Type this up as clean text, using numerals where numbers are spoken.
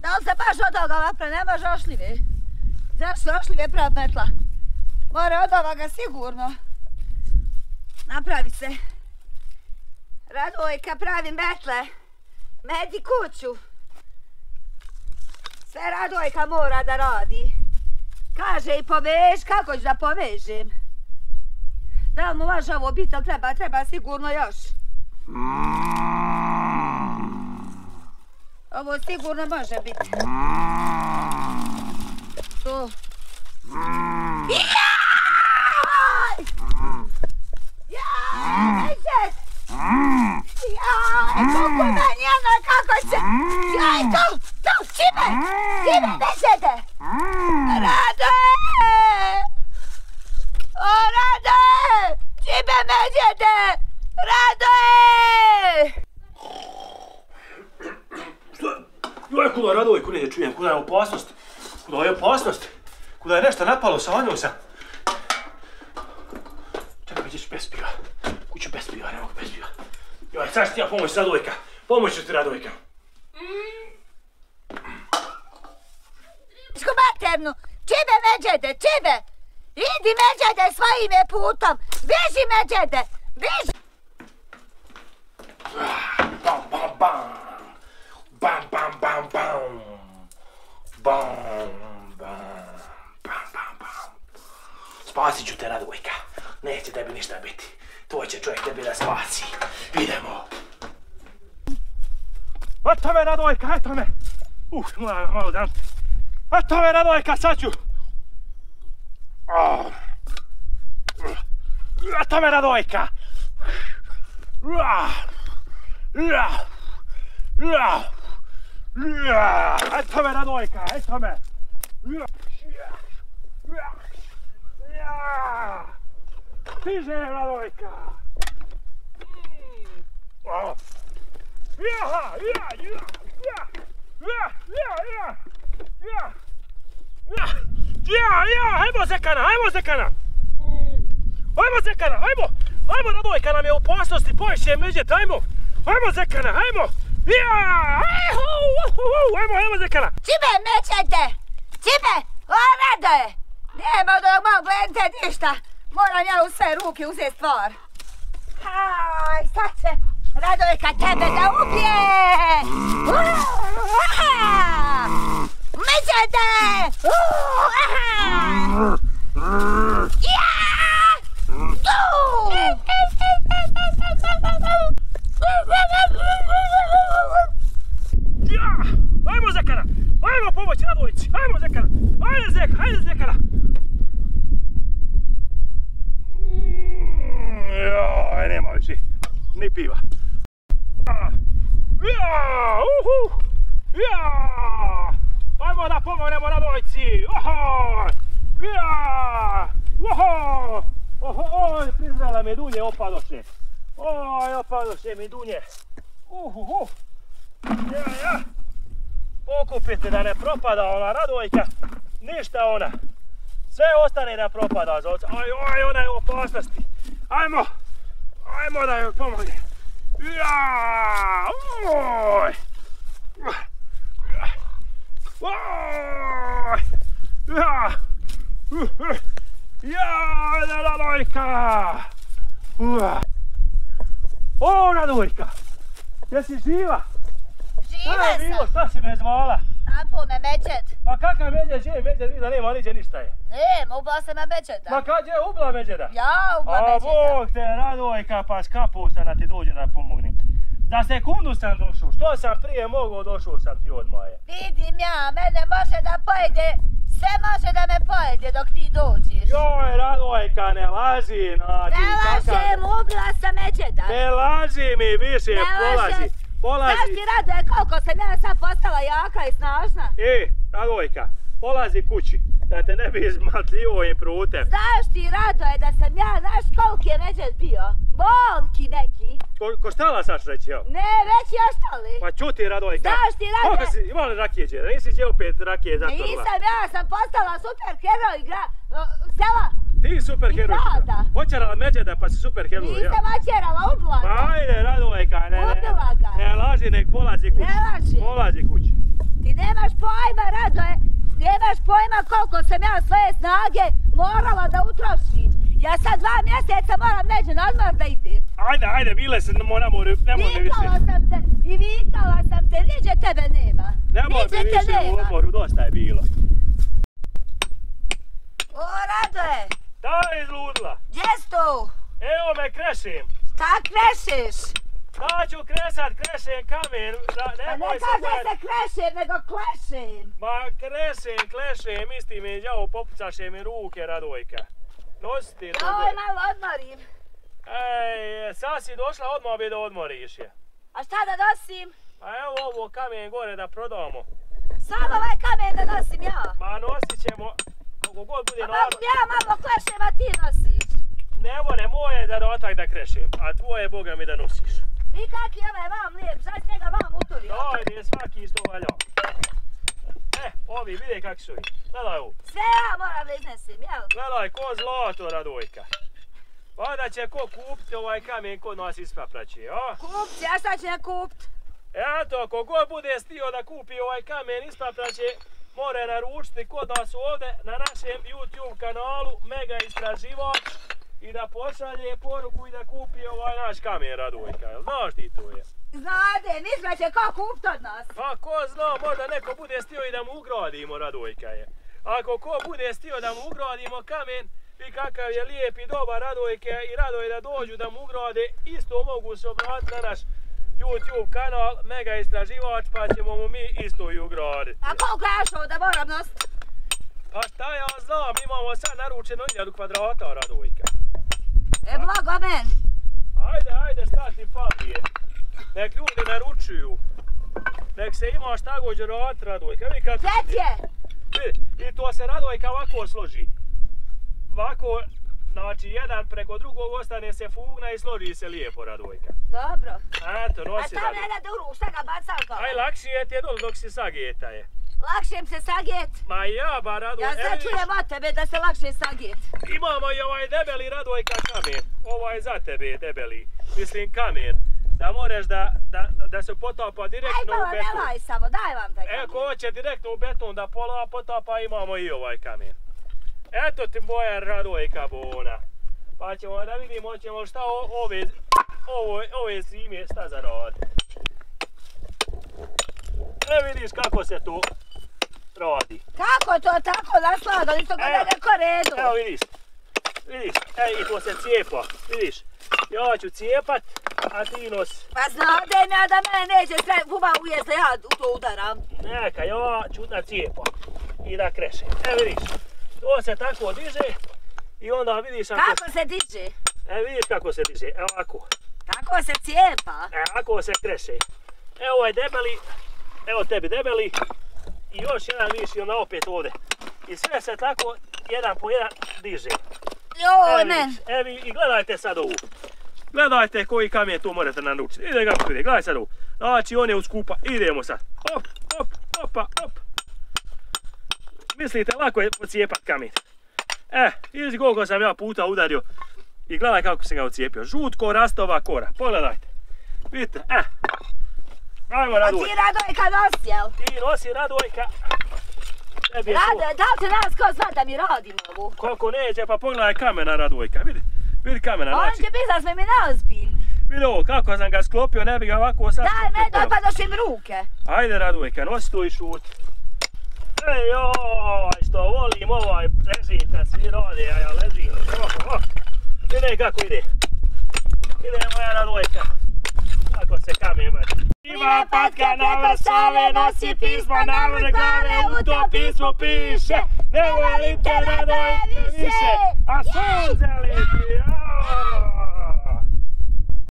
Da li se baš od toga napre, ne može ošljive? Zašto ošljive prav metla? More od ovoga sigurno. Napravi se. Radojka pravi metle. Medi kuću. Sve Radojka mora da radi. Kaže i povež, kako ću da povežem? Da li mu može ovo biti, ali treba sigurno još. Ovo sigurno može biti. To. Jaj! Jaj! Nećeš! Jaj! Kako meni ono, kako će? Jaj, tu! Čime? Čime nećete? Radoje! O, Radoje! Čime nećete? Radoje! Kuda je Radojku ne čujem, kuda je opasnost? Kuda je opasnost? Kuda je nešto napalo sa Anjusa? Čekaj, gdje ću bez piva? Kuću bez piva, ne mogu bez piva. Joj, sad ću ti ja pomoći, Radojka. Pomoći ti, Radojka. Maternu, čime međede, čime? Idi međede svojim je putom. Beži međede, beži. Bam, bam, bam. Bam, bam, bam, bam. Bam, bam, bam, bam, bam. Spasit ću te, Radojka. Neće tebi ništa biti. To će čovjek tebi da spasi. Idemo. Eto me, Radojka, eto me. Malo dam. Eto me, Radojka, sad ću. Eto me, Radojka. Eto me, Radojka, eto me. Stižem, Radojka. Hajmo Zekana, hajmo Zekana. Hajmo Zekana, hajmo. Hajmo, Radojka nam je u opasnosti, poviše međet, hajmo. Hajmo Zekana, hajmo. Hajmo Zekana. Čime mećete? Čime? O, Radoje. Nema od ovog mog glente ništa. Moram ja u sve ruke uzeti stvar. Aj, sad će Radojka tebe da ubije. Međete! Hajmo Zekana! Hajmo pomoći Radojci! Hajmo Zekana! Hajde Zeka! Hajde Zekana! Joj, nema više ni piva. Hajmo da pomognemo Radojci! Oj, prizrela mi dunje, opadoše. Oj, opadoše mi dunje. Pokupite da ne propada ona Radojka. Ništa ona. Sve ostane da propada. Oj, ona je u opasnosti. Ajmo da joj pomogne. Jaj, Radojka! O, Radojka! Jesi živa? Živa sam. Šta si me zvala? Napo me međet. Ma kakav međed, međed vidio nema niđe ništa je. Nema, ubila sam me međeta. Ma kad je ubila međeda? Ja ubila međeta. A Bog te, Radojka, pa skapu sam da ti dođe da pomognem. Za sekundu sam došao, što sam prije mogao, došao sam ti odmah. Vidim ja, mene može da pojede, sve može da me pojede dok ti dođeš. Joj, Radojka, ne laži, ne lažem, ubila sam međeda. Ne laži mi više, polazi. Znaš ti, Radoje, koliko sam ja sad postala jaka i snažna? Radojka, polazi kući, da te ne bi izmatljivo ovim prutem. Znaš ti, Radoje, da sam ja, znaš koliki je međed bio? Volki neki. Ko štala sad ću reći, evo? Ne, već i ostali. Pa čuti, Radojka. Znaš ti, Radoje. Koliko si imali rakije džera? Nisi gdje opet rakije zatvorila? Nisam, ja sam postala super heroj sela. Ti super heroj. Oćerala međeda pa si super heroj. Nisam oćerala, ubila ga. Ajde, Radojka, ne laži, nek polazi kući. Ne laži. Polazi kući. pojma, Radoje, nemaš pojma koliko sam ja svoje snage morala da utrošim. Ja sad 2 mjeseca moram neđe na odmor da idem. Ajde, bile se, ne more više. Vikala sam te i vikala sam te, niđe tebe nema. Ne može više u odmoru, dosta je bilo. O, Radoje! Da je izludila? Gdje si tu? Evo me krešim. Šta krešiš? Da ću krešem kamen. Ne kaže se krešim, nego klešim. Ma klešem, isti mi đavo popucaše mi ruke, Radojka. Nosi ti to. Joj, malo odmorim. Ej, sad si došla odmah bi da odmoriš je. A šta da nosim? Pa evo ovo kamen gore da prodamo. Sad ovaj kamen da nosim ja. Ma nosit ćemo, koliko god bude narod. Ja malo klešem, a ti nosiš. Ne more, moj je zadatak da krešem, a tvoje boga mi da nosiš. I kak je ovaj vam lijep, sad si njega vam uturio. Dajde, svaki što valja. Ovi, vidi kak su i. Gledaj ovu. Sve ja moram da iznesim, jel? Gledaj, ko zlato, Radojka. Vada će ko kupiti ovaj kamen kod nas iz Papraće, a? Kupci, a šta će ne kupit? Eto, kogod bude stio da kupi ovaj kamen iz Papraće, more naručiti kod nas ovdje na našem YouTube kanalu Mega Istraživač i da pošalje poruku i da kupi ovaj naš kamen, Radojka. Znaš ti to je? Znade, misle će ko kupit od nas. Pa ko zna, možda neko bude stio i da mu ugradimo, Radojka je. Ako ko bude stio da mu ugradimo kamen, i kakav je lijep i dobar, Radojke i Radoje da dođu da mu ugrade, isto mogu se obratiti na naš YouTube kanal Mega Istraživač, pa ćemo mu mi isto i ugraditi. A koliko je što da moram nositi? Pa šta ja znam, imamo sad naručeno 1000 kvadrata, Radojka. Blago men. Ajde, šta ti fali je. Nek ljudi naručuju. Nek se ima šta gođe raditi, Radojka. Gdje je? I to se, Radojka, ovako složi. Ovako, znači jedan preko drugog ostane se fugna i složi se lijepo, Radojka. Dobro. Eto, nosi, Radojka. A šta ne da uru, šta ga bacam kao? Aj, lakšije ti je dole dok si sageta je. Lakšem se saget? Ma ja, ba, Radojka. Ja sad čujem od tebe da se lakše saget. Imamo i ovaj debeli, Radojka, kamen. Ovaj za tebe debeli. Mislim, kamen. Da moraš da se potapa direktno u beton. Aj, ne laj samo, daj vam taj kamen. Ko hoće direktno u beton da pola potapa, imamo i ovaj kamen. Eto ti moja Radojka bona. Pa ćemo da vidimo, hoćemo šta ove zime šta za rad. Vidiš kako se to radi. Kako to tako naslaga, ništo ga da neko redu. Evo vidiš, i to se cijepa, vidiš. Ja ću cijepat, a ti nosi. Pa znadem ja da mene neće sve guma ujest da ja u to udaram. Neka, ja ću da cijepam i da krešem. Vidiš, to se tako diže i onda vidiš... Kako se diže? Vidiš kako se diže, evo ovako. Kako se cijepa? Ovako se kreše. Evo ovaj debeli, evo tebi debeli i još jedan viš i onda opet ovdje. I sve se tako jedan po jedan diže. Joj, ne. Evi, i gledajte sad ovu. Gledajte koji kamen tu morate naručiti. Ide kako ide, gledaj sad ovu. Znači on je uskupa, idemo sad. Hop. Mislite, lako je pocijepat kamen. Vidiš koliko sam ja puta udario. I gledaj kako sam ga ucijepio. Žutko rastova kora, pogledajte. Vidite, ajmo, Radojka. A ti Radojka nosi, jel? Ti nosi, Radojka. Rade, da li će nas ko zvat da mi radimo ovu? Koliko neće, pa pogledaj kamena, Radojka, vidi kamena, znači. On će biti da smo mi neozbiljni. Vidi ovo, kako sam ga sklopio, ne bi ga ovako sad... Daj me dopadošim ruke. Ajde, Radojka, nosi to i šuti. Joj, što volim ovaj lezin, kad svi rade, a ja lezin. Vidi kako ide. Ide moja Radojka. Kako se kamen baš. Ima patka na vrsove, nosi pismo na vrh glave, u to pismo piše: ne volim te, Radojke, više, a sunce leti.